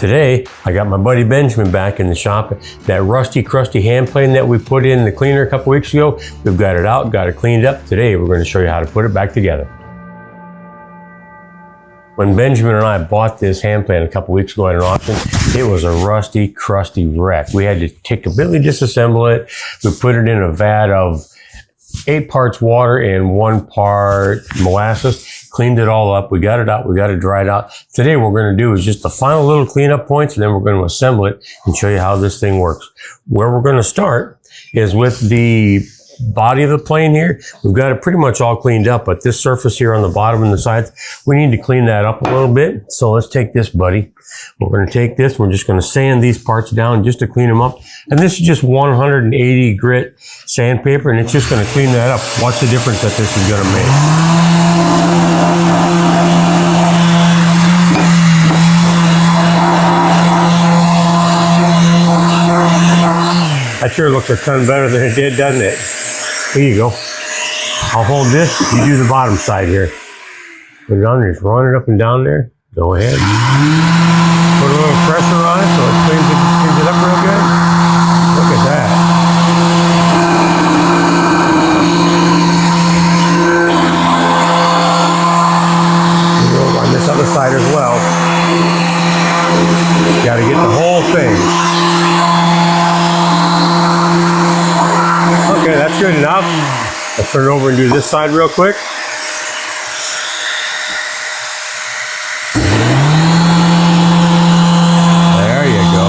Today, I got my buddy Benjamin back in the shop. That rusty, crusty hand plane that we put in the cleaner a couple weeks ago, we've got it out, got it cleaned up. Today, we're going to show you how to put it back together. When Benjamin and I bought this hand plane a couple weeks ago at an auction, it was a rusty, crusty wreck. We had to completely disassemble it. We put it in a vat of 8 parts water and 1 part molasses. Cleaned it all up. We got it out. We got it dried out. Today, what we're going to do is just the final little cleanup points, and then we're going to assemble it and show you how this thing works. Where we're going to start is with the body of the plane here. We've got it pretty much all cleaned up, but this surface here on the bottom and the sides, we need to clean that up a little bit. So let's take this, buddy. We're going to take this. We're just going to sand these parts down just to clean them up. And this is just 180 grit sandpaper, and it's just going to clean that up. Watch the difference that this is going to make. That sure looks a ton better than it did, doesn't it? Here you go. I'll hold this. You do the bottom side here. Put it on there. Just run it up and down there. Go ahead. Put a little pressure on it so it cleans it up real good. Look at that. We'll go on this other side as well. Got to get the whole thing. Okay, that's good enough. Let's turn it over and do this side real quick. There you go.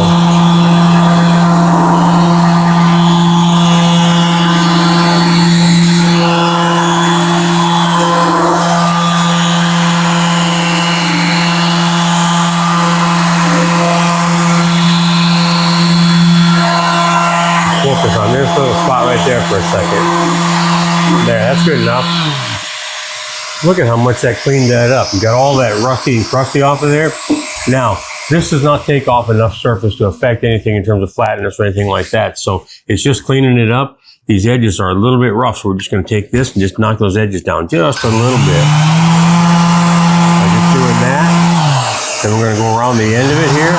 Focus on this little spot right there for a second. There, that's good enough. Look at how much that cleaned that up. You got all that rusty and crusty off of there. Now, this does not take off enough surface to affect anything in terms of flatness or anything like that. So it's just cleaning it up. These edges are a little bit rough, so we're just going to take this and just knock those edges down just a little bit. I'm just doing that. Then we're going to go around the end of it here.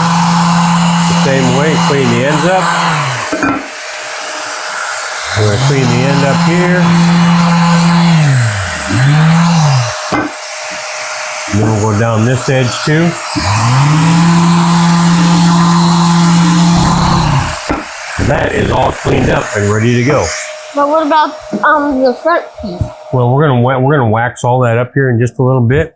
The same way, clean the ends up. We're going to clean the end up here. And then we'll go down this edge too. That is all cleaned up and ready to go. But what about the front piece? Well, we're gonna wax all that up here in just a little bit.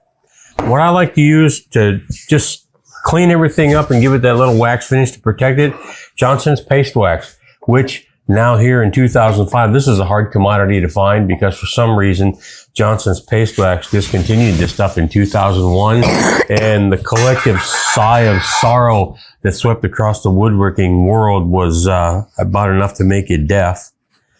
What I like to use to just clean everything up and give it that little wax finish to protect it, Johnson's paste wax, which now here in 2005, this is a hard commodity to find because for some reason, Johnson's paste wax discontinued this stuff in 2001. And the collective sigh of sorrow that swept across the woodworking world was about enough to make you deaf.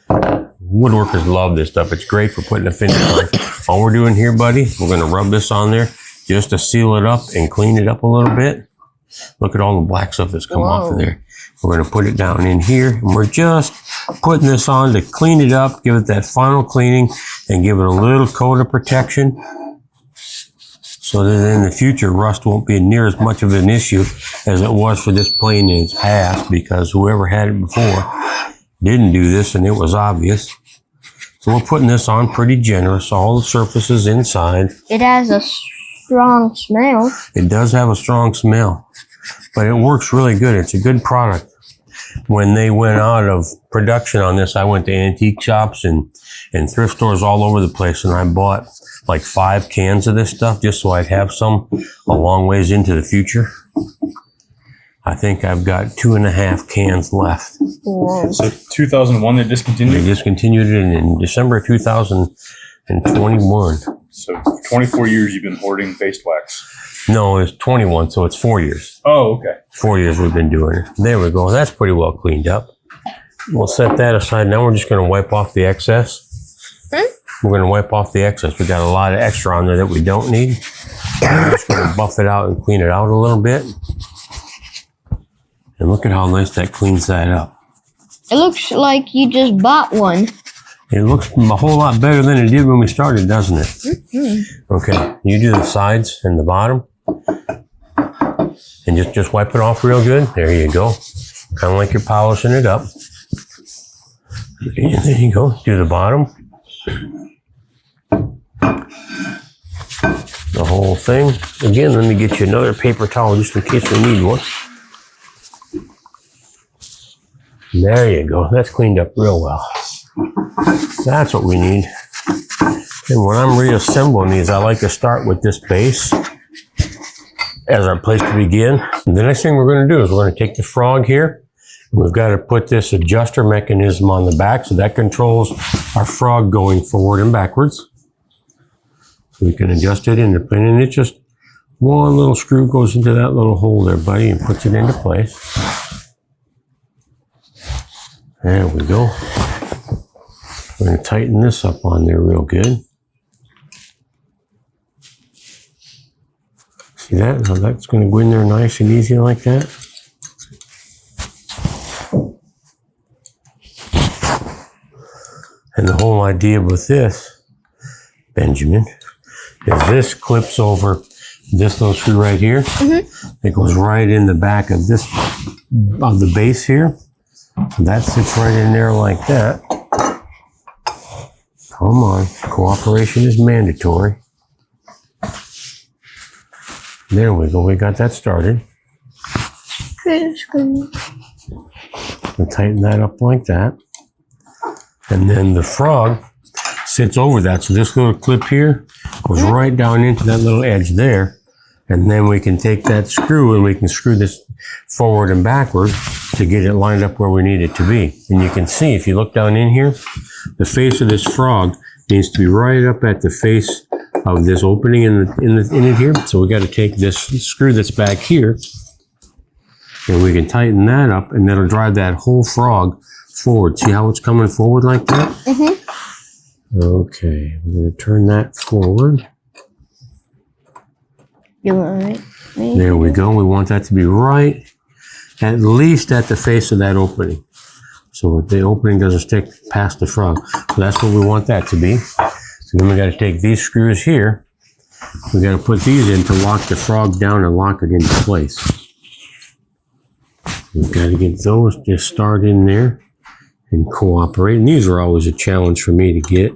Woodworkers love this stuff. It's great for putting a finish on. All we're doing here, buddy, we're going to rub this on there just to seal it up and clean it up a little bit. Look at all the black stuff that's come off of there. We're going to put it down in here, and we're just putting this on to clean it up, give it that final cleaning, and give it a little coat of protection so that in the future, rust won't be near as much of an issue as it was for this plane in its past, because whoever had it before didn't do this, and it was obvious. So we're putting this on pretty generous, all the surfaces inside. It has a strong smell. It does have a strong smell, but it works really good. It's a good product. When they went out of production on this, I went to antique shops and thrift stores all over the place, and I bought like 5 cans of this stuff just so I'd have some a long ways into the future. I think I've got 2.5 cans left. Whoa. So 2001 they discontinued? They discontinued it in December 2021. So 24 years you've been hoarding paste wax. No, it's 21, so it's 4 years. Oh, okay. 4 years we've been doing it. There we go. That's pretty well cleaned up. We'll set that aside. Now we're just going to wipe off the excess. We're going to wipe off the excess. We got a lot of extra on there that we don't need. We're just going to buff it out and clean it out a little bit. And look at how nice that cleans that up. It looks like you just bought one. It looks a whole lot better than it did when we started, doesn't it? Okay, you do the sides and the bottom. and just wipe it off real good. There you go. Kind of like you're polishing it up. And there you go. Do the bottom. The whole thing. Again, let me get you another paper towel just in case we need one. There you go. That's cleaned up real well. That's what we need. And when I'm reassembling these, I like to start with this base as our place to begin. And the next thing we're going to do is we're going to take the frog here. And we've got to put this adjuster mechanism on the back, so that controls our frog going forward and backwards. So we can adjust it into place, and it's just one little screw goes into that little hole there, buddy, and puts it into place. There we go. We're going to tighten this up on there real good. See that? How that's going to go in there nice and easy like that. And the whole idea with this, Benjamin, is this clips over this little screw right here. It goes right in the back of this, of the base here. That sits right in there like that. Come on, cooperation is mandatory. There we go, we got that started. Good. And tighten that up like that. And then the frog sits over that. So this little clip here goes right down into that little edge there. And then we can take that screw and we can screw this forward and backward to get it lined up where we need it to be. And you can see, if you look down in here, the face of this frog needs to be right up at the face of this opening in it here. So we got to take this screw that's back here, and we can tighten that up, and that'll drive that whole frog forward. See how it's coming forward like that? Okay, we're going to turn that forward. You want it? There we go. We want that to be right at least at the face of that opening, so the opening doesn't stick past the frog. So that's what we want that to be. So then we got to take these screws here. We got to put these in to lock the frog down and lock it into place. We've got to get those just start in there and cooperate. And these are always a challenge for me to get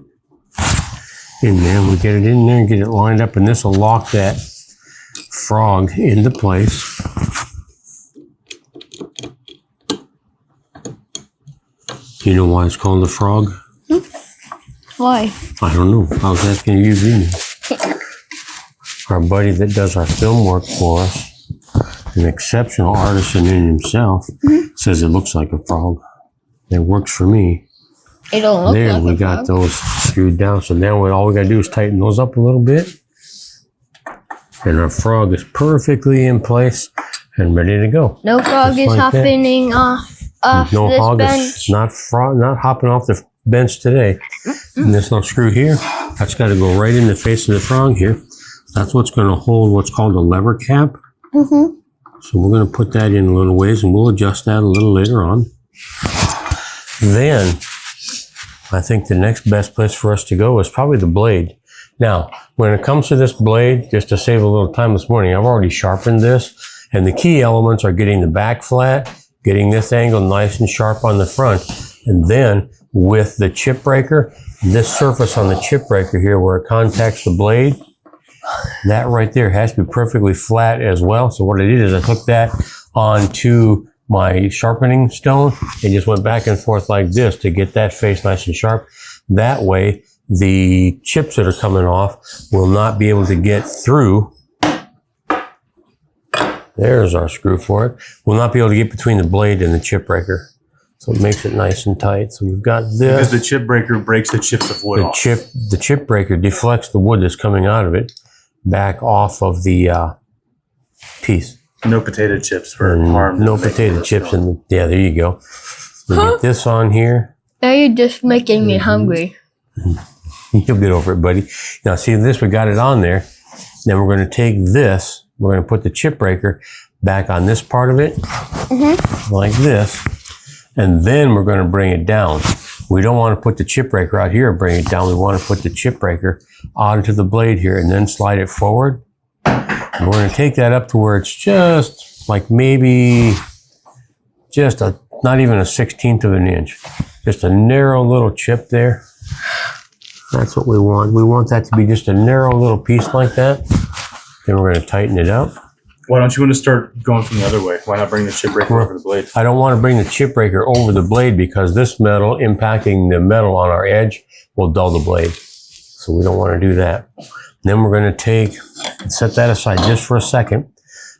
in there. We get it in there and get it lined up, and this will lock that frog into place. You know why it's called a frog? Why? I don't know. I was asking you, didn't you? Our buddy that does our film work for us, an exceptional artisan in himself, says it looks like a frog. It works for me. It don't look there, like we a got frog. those screwed down. So now all we got to do is tighten those up a little bit. And our frog is perfectly in place and ready to go. No frog Just is like that. hopping off No this hog bench. is not hopping off the bench today. And this little screw here, that's got to go right in the face of the frog here. That's what's going to hold what's called a lever cap. So we're going to put that in a little ways, and we'll adjust that a little later on. Then I think the next best place for us to go is probably the blade. Now, when it comes to this blade, just to save a little time this morning, I've already sharpened this, and the key elements are getting the back flat, getting this angle nice and sharp on the front, and then with the chip breaker, this surface on the chip breaker here where it contacts the blade, that right there has to be perfectly flat as well. So what I did is I took that onto my sharpening stone and just went back and forth like this to get that face nice and sharp. That way, the chips that are coming off will not be able to get through. There's our screw for it. Will not be able to get between the blade and the chip breaker. So it makes it nice and tight. So we've got this. Because the chip breaker breaks the chips of wood off. The chip breaker deflects the wood that's coming out of it back off of the piece. No potato chips were And harmed. no potato chips in the, yeah, there you go. We get this on here. Now you're just making me hungry. You'll get over it, buddy. Now see this, we got it on there. Then we're going to take this, we're going to put the chip breaker back on this part of it, like this, and then we're going to bring it down. We don't want to put the chip breaker out here and bring it down. We want to put the chip breaker onto the blade here and then slide it forward. And we're going to take that up to where it's just like maybe just not even a 1/16 of an inch. Just a narrow little chip there. That's what we want. We want that to be just a narrow little piece like that. Then we're going to tighten it up. Why don't you want to start going from the other way? Why not bring the chip breaker over the blade? I don't want to bring the chip breaker over the blade because this metal impacting the metal on our edge will dull the blade. So we don't want to do that. Then we're going to take and set that aside just for a second.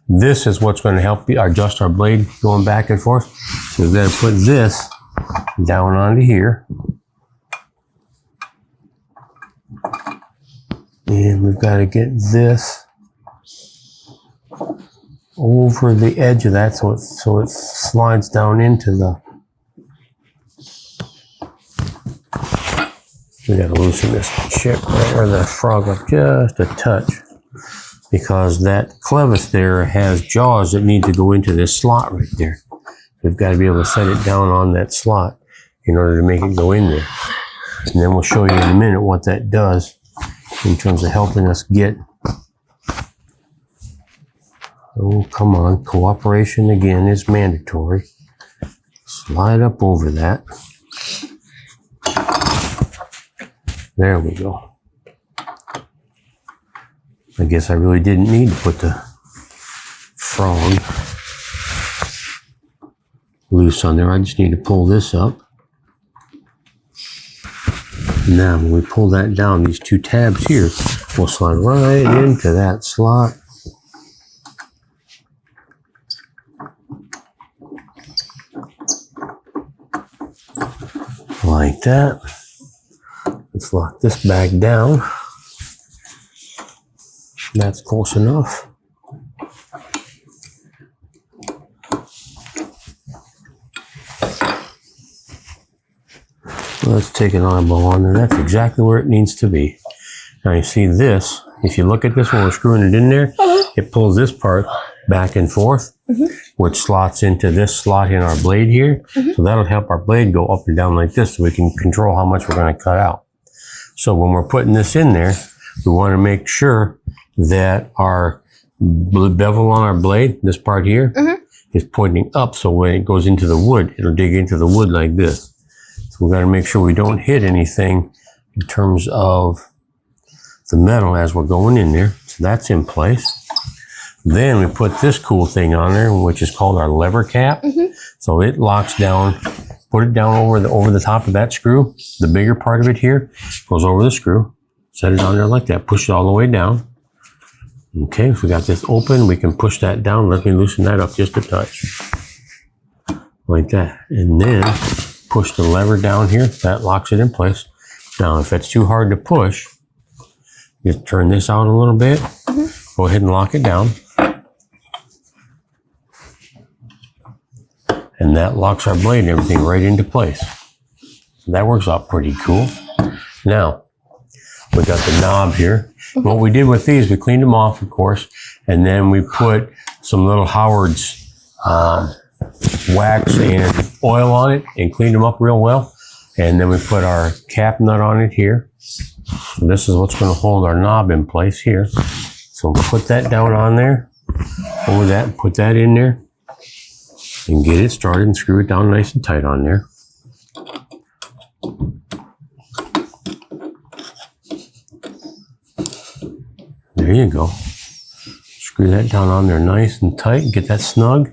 This is what's going to help adjust our blade going back and forth. So we've got to put this down onto here. And we've got to get this over the edge of that so it slides down into the... We got to loosen this chip or the frog up just a touch because that clevis there has jaws that need to go into this slot right there. We've got to be able to set it down on that slot in order to make it go in there. And then we'll show you in a minute what that does in terms of helping us get... Oh, come on. Cooperation again is mandatory. Slide up over that. There we go. I guess I really didn't need to put the frog loose on there. I just need to pull this up. Now, when we pull that down, these two tabs here will slide right into that slot. Like that. Let's lock this back down. That's close enough. Let's take an eyeball on there. That's exactly where it needs to be. Now you see this, if you look at this when we're screwing it in there, it pulls this part back and forth, which slots into this slot in our blade here. So that'll help our blade go up and down like this so we can control how much we're going to cut out. So when we're putting this in there, we want to make sure that our bevel on our blade, this part here, is pointing up. So when it goes into the wood, it'll dig into the wood like this. So we've got to make sure we don't hit anything in terms of the metal as we're going in there. So that's in place. Then we put this cool thing on there, which is called our lever cap. So it locks down, put it down over the top of that screw. The bigger part of it here goes over the screw. Set it on there like that. Push it all the way down. Okay, if we got this open, we can push that down. Let me loosen that up just a touch. Like that. And then push the lever down here. That locks it in place. Now, if it's too hard to push, just turn this out a little bit. Go ahead and lock it down. And that locks our blade and everything right into place. That works out pretty cool. Now, we got the knob here. What we did with these, we cleaned them off, of course, and then we put some little Howard's wax and oil on it and cleaned them up real well. And then we put our cap nut on it here. So this is what's going to hold our knob in place here. So we'll put that down on there, over that, and put that in there, and get it started and screw it down nice and tight on there. There you go. Screw that down on there nice and tight and get that snug.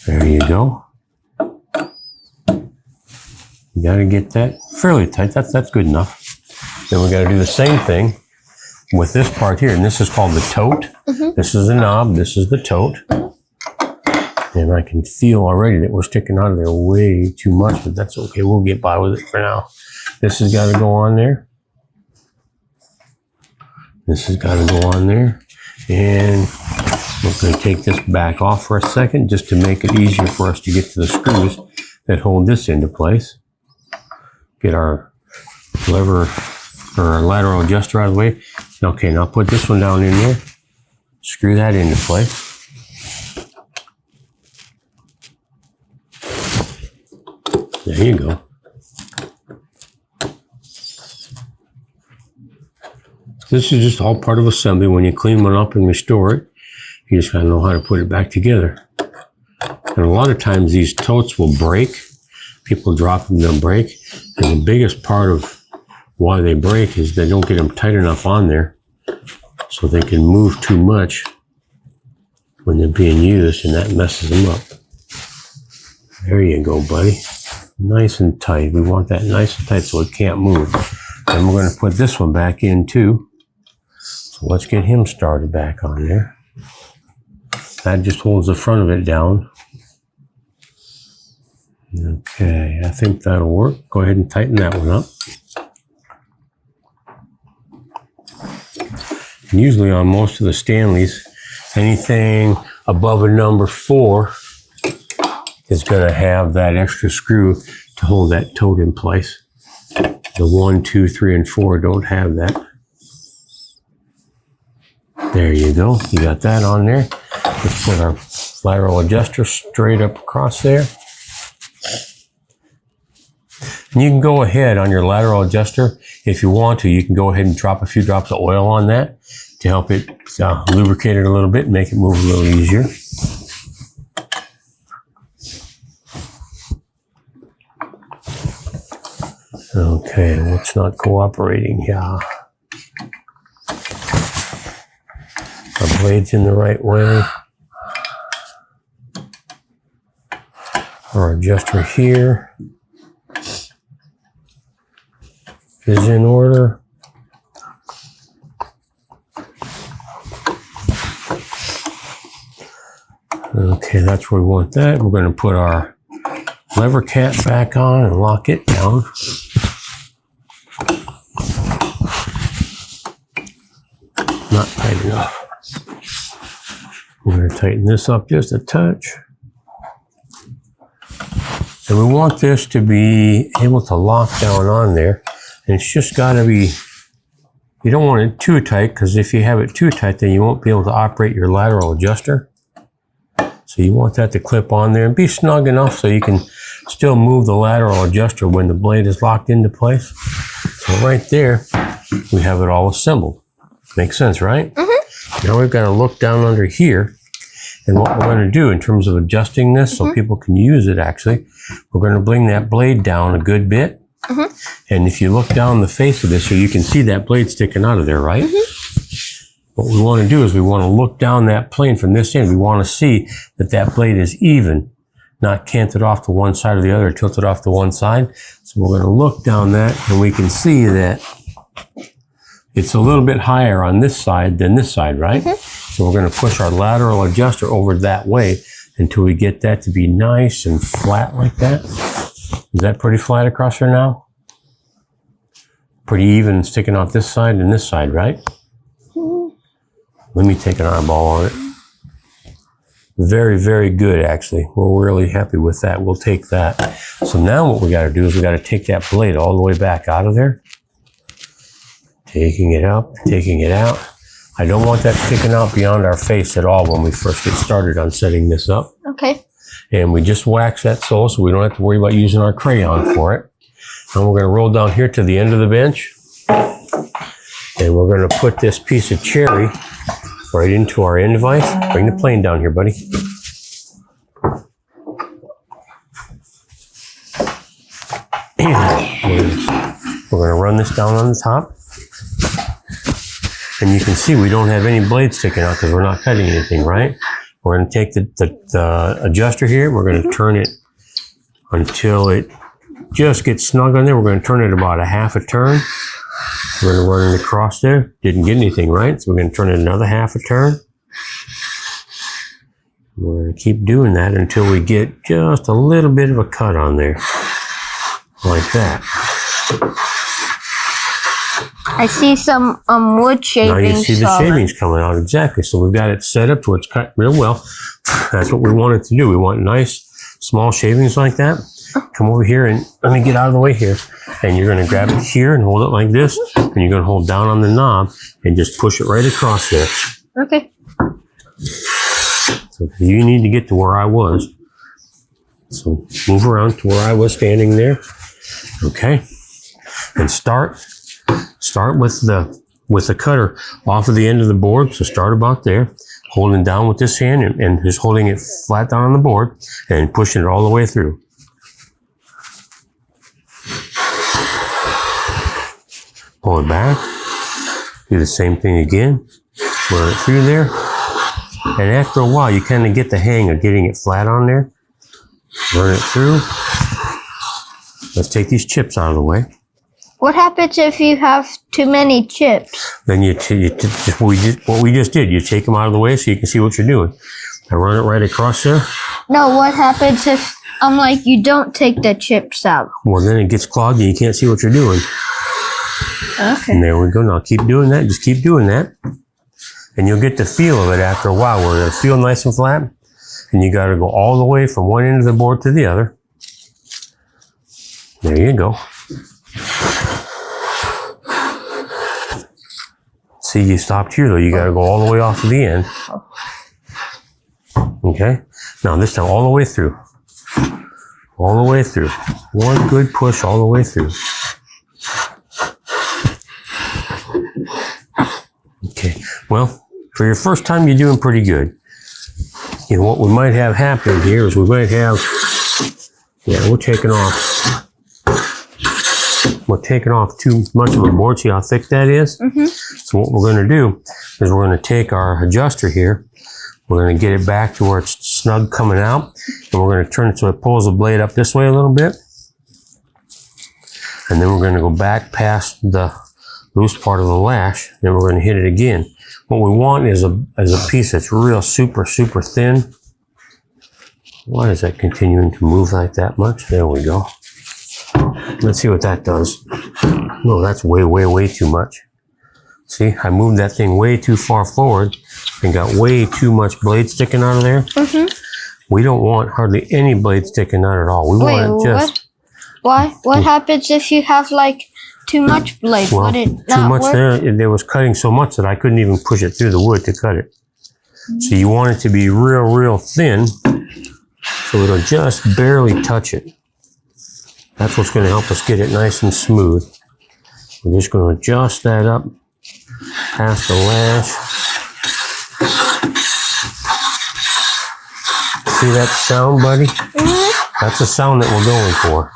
There you go. You got to get that fairly tight. That's good enough. Then we got to do the same thing with this part here, and this is called the tote. This is the knob. This is the tote. And I can feel already that we're sticking out of there way too much, but that's okay. We'll get by with it for now. This has got to go on there. This has got to go on there. And we're going to take this back off for a second just to make it easier for us to get to the screws that hold this into place. Get our lever or our lateral adjuster out of the way. Okay, now put this one down in there. Screw that into place. There you go. Let's This is just all part of assembly. When you clean one up and restore it, you just gotta know how to put it back together. And a lot of times these totes will break. People drop them, they'll break. And the biggest part of why they break is they don't get them tight enough on there so they can move too much when they're being used, and that messes them up. There you go, buddy. Nice and tight. We want that nice and tight so it can't move. And we're going to put this one back in too. So let's get him started back on there. That just holds the front of it down. Okay, I think that'll work. Go ahead and tighten that one up. And usually on most of the Stanleys, anything above a number 4 is going to have that extra screw to hold that tote in place. The 1, 2, 3, and 4 don't have that. There you go. You got that on there. Let's put our lateral adjuster straight up across there. And you can go ahead on your lateral adjuster, if you want to, you can go ahead and drop a few drops of oil on that to help it lubricate it a little bit and make it move a little easier. Okay, what's not cooperating here? Our blade's in the right way. Our adjuster here is in order. Okay, that's where we want that. We're going to put our lever cap back on and lock it down. Not tight enough. We're going to tighten this up just a touch. And we want this to be able to lock down on there. And it's just got to be, you don't want it too tight, because if you have it too tight, then you won't be able to operate your lateral adjuster. So you want that to clip on there and be snug enough so you can still move the lateral adjuster when the blade is locked into place. So right there, we have it all assembled. Makes sense, right? Mm-hmm. Now we've got to look down under here. And what we're going to do in terms of adjusting this so people can use it actually, we're going to bring that blade down a good bit. And if you look down the face of this, so you can see that blade sticking out of there, right? What we want to do is we want to look down that plane from this end. We want to see that that blade is even, not canted off to one side or the other, tilted off to one side. So we're going to look down that and we can see that it's a little bit higher on this side than this side, right? So we're going to push our lateral adjuster over that way until we get that to be nice and flat like that. Is that pretty flat across here now? Pretty even sticking out this side and this side, right? Let me take an eyeball on it. Very, very good, actually. We're really happy with that. We'll take that. So now what we got to do is we got to take that blade all the way back out of there. Taking it up, taking it out. I don't want that sticking out beyond our face at all when we first get started on setting this up. Okay. And we just wax that sole so we don't have to worry about using our crayon for it. And we're going to roll down here to the end of the bench. And we're going to put this piece of cherry right into our end vise. Bring the plane down here, buddy. And we're going to run this down on the top. And you can see we don't have any blades sticking out because we're not cutting anything, right? We're going to take the adjuster here. We're going to turn it until it just gets snug on there. We're going to turn it about a half a turn. We're going to run it across there. Didn't get anything, right? So we're going to turn it another half a turn. We're going to keep doing that until we get just a little bit of a cut on there. Like that. I see some wood shavings. Now you see the shavings coming out, exactly. So we've got it set up to where it's cut real well. That's what we want it to do. We want nice, small shavings like that. Come over here and let me get out of the way here. And you're going to grab it here and hold it like this. And you're going to hold down on the knob and just push it right across there. Okay. So you need to get to where I was. So move around to where I was standing there. Okay. And start with the with the cutter off of the end of the board. So start about there, holding down with this hand and just holding it flat down on the board and pushing it all the way through. Pull it back. Do the same thing again. Run it through there. And after a while, you kind of get the hang of getting it flat on there. Run it through. Let's take these chips out of the way. What happens if you have too many chips? Then what we just did, you take them out of the way so you can see what you're doing. I run it right across there. No, what happens if you don't take the chips out? Well, then it gets clogged and you can't see what you're doing. Okay. And there we go. Now keep doing that. Just keep doing that. And you'll get the feel of it after a while where it'll feel nice and flat. And you got to go all the way from one end of the board to the other. There you go. See, you stopped here though. You got to go all the way off to the end. Okay. Now this time all the way through. All the way through. One good push all the way through. Okay. Well, for your first time, you're doing pretty good. You know, what we might have happen here is we might have, we're taking off too much of a board. See how thick that is? Mm-hmm. So what we're going to do is we're going to take our adjuster here. We're going to get it back to where it's snug coming out. And we're going to turn it so it pulls the blade up this way a little bit. And then we're going to go back past the loose part of the lash. Then we're going to hit it again. What we want is a piece that's real super thin. Why is that continuing to move like that much? There we go. Let's see what that does. No, that's way too much. See, I moved that thing way too far forward and got way too much blade sticking out of there. Mm-hmm. We don't want hardly any blade sticking out at all. We want it just... What happens if you have too much blade? Well, Would it too not much work? there was cutting so much that I couldn't even push it through the wood to cut it. So you want it to be real thin so it'll just barely touch it. That's what's going to help us get it nice and smooth. We're just going to adjust that up past the lash. See that sound, buddy? Mm-hmm. That's the sound that we're going for.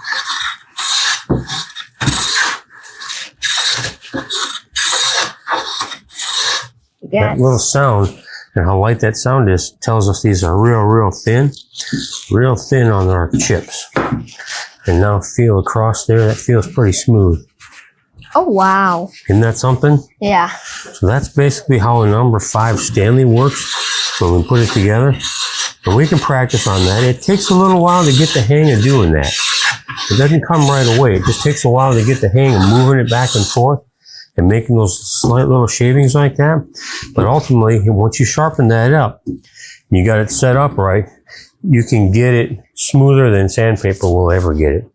Yeah. That little sound and how light that sound is tells us these are real thin on our chips. And now feel across there, that feels pretty smooth. Oh, wow. Isn't that something? Yeah. So that's basically how a number 5 Stanley works when we put it together. And we can practice on that. It takes a little while to get the hang of doing that. It doesn't come right away. It just takes a while to get the hang of moving it back and forth and making those slight little shavings like that. But ultimately, once you sharpen that up, you got it set up right, you can get it smoother than sandpaper will ever get it.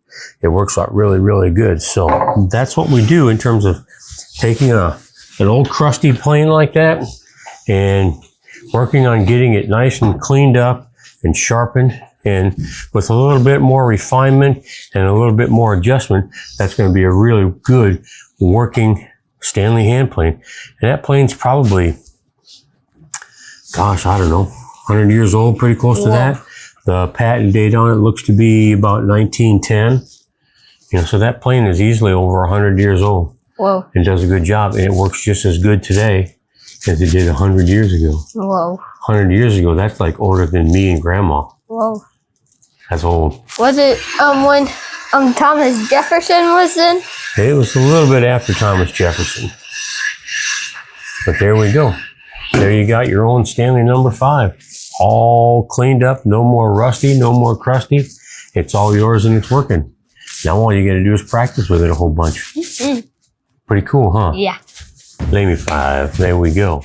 It works out really good. So that's what we do in terms of taking an old crusty plane like that and working on getting it nice and cleaned up and sharpened, and with a little bit more refinement and a little bit more adjustment, that's going to be a really good working Stanley hand plane. And that plane's probably, gosh, I don't know, 100 years old, pretty close to that. The patent date on it looks to be about 1910. You know, so that plane is easily over 100 years old. Whoa. And does a good job, and it works just as good today as it did 100 years ago. Whoa. 100 years ago, that's like older than me and Grandma. Whoa. That's old. Was it when Thomas Jefferson was in? It was a little bit after Thomas Jefferson. But there we go. There you got your own Stanley number 5. All cleaned up, no more rusty, no more crusty. It's all yours and it's working. Now all you got to do is practice with it a whole bunch. Mm-hmm. Pretty cool, huh? Yeah. Maybe 5. There we go.